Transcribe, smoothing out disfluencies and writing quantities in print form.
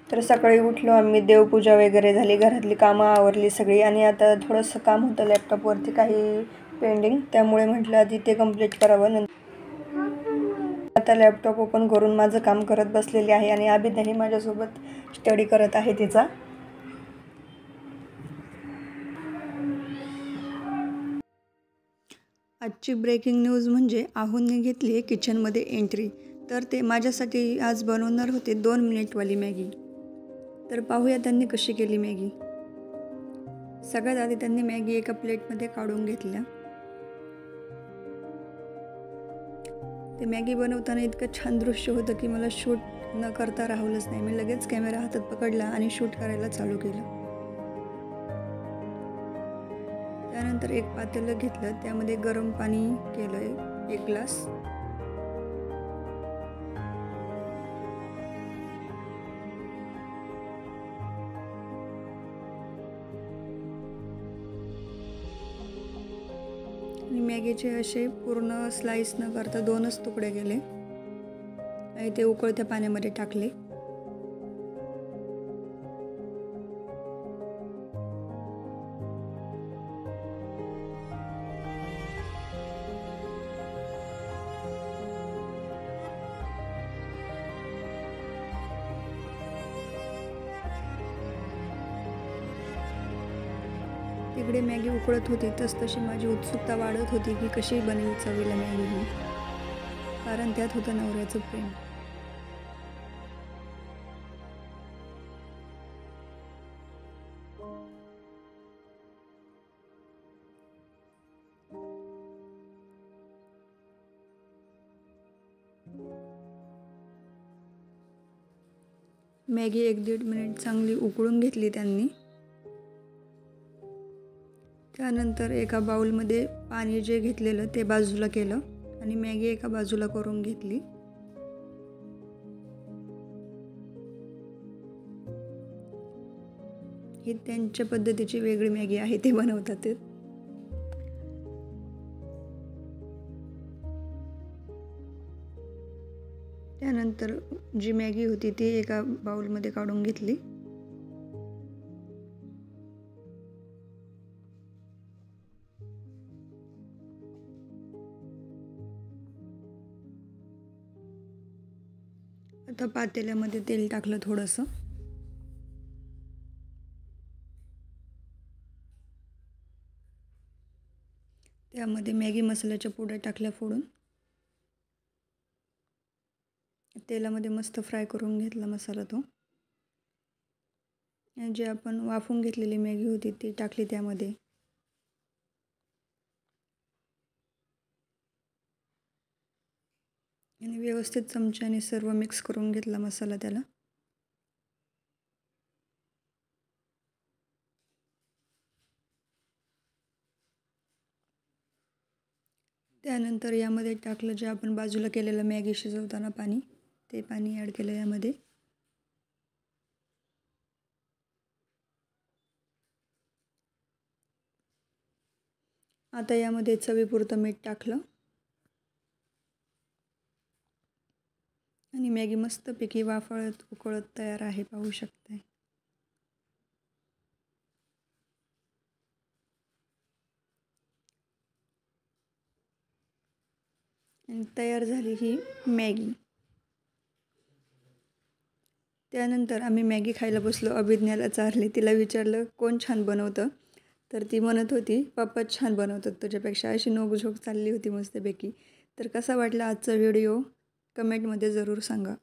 तर सकाळी उठलो आम्ही, देवपूजा वगैरे झाली, घरातली कामं आवरली सगळी आणि आता थोडंसं काम होतं लॅपटॉपवरती काही पेंडिंग, त्यामुळे म्हटलं आधी ते कंप्लीट करावं. आता लॅपटॉप ओपन करून माझं काम करत बसलेली आहे आणि अभिज्ञाही माझ्यासोबत स्टडी करत आहे तिचा. आजची ब्रेकिंग न्यूज म्हणजे आहुने घेतली आहे किचनमध्ये एंट्री. तर ते माझ्यासाठी आज बनवणार होते 2 मिनिटवाली मॅगी. तर पाहूया त्यांनी कशी केली मॅगी. सगळ्यात आधी त्यांनी मॅगी एका प्लेटमध्ये काढून घेतल्या. ते मॅगी बनवताना इतकं छान दृश्य होतं की मला शूट न करता राहिलंच नाही. मी लगेच कॅमेरा हातात पकडला आणि शूट करायला चालू केलं. त्यानंतर एक पातेलं घेतलं, त्यामध्ये गरम पाणी केलं 1 ग्लास. आणि मॅगीचे असे पूर्ण स्लाइस न करता 2च तुकडे केले आणि ते उकळत्या पाण्यामध्ये टाकले. तिकडे मॅगी उकळत होती तशी माझी उत्सुकता वाढत होती की कशी बनेल चवीला मॅगी ही, कारण त्यात होतं नवऱ्याचं प्रेम. मॅगी 1-1.5 मिनिट चांगली उकळून घेतली त्यांनी. त्यानंतर एका बाउलमध्ये पाणी जे घेतलेलं ते बाजूला केलं आणि मॅगी एका बाजूला करून घेतली. ही त्यांच्या पद्धतीची वेगळी मॅगी आहे, ते बनवतात ते. त्यानंतर जी मॅगी होती ती एका बाउलमध्ये काढून घेतली. आता पातेल्यामध्ये तेल टाकलं थोडंसं. त्यामध्ये मॅगी मसाल्याच्या पुड्या टाकल्या फोडून. तेलामध्ये मस्त फ्राय करून घेतला मसाला तो. आणि जे आपण वाफवून घेतलेली मॅगी होती ती टाकली त्यामध्ये. आणि व्यवस्थित चमच्याने सर्व मिक्स करून घेतला मसाला त्याला. त्यानंतर यामध्ये टाकलं जे आपण बाजूला केलेलं मॅगी शिजवताना पाणी, ते पाणी ॲड केलं यामध्ये. आता यामध्ये चवीपुरतं मीठ टाकलं आणि मॅगी मस्तपैकी वाफळत उकळत तयार आहे, पाहू शकताय. आणि तयार झाली ही मॅगी. त्यानंतर आम्ही मॅगी खायला बसलो. अभिज्ञाला चारले. तिला विचारलं कोण छान बनवतं, तर ती म्हणत होती पप्पाच छान बनवतात तुझ्यापेक्षा, अशी नोकझोक चालली होती मस्तपैकी. तर कसा वाटला आजचा व्हिडिओ कमेंटमध्ये ज़रूर सांगा.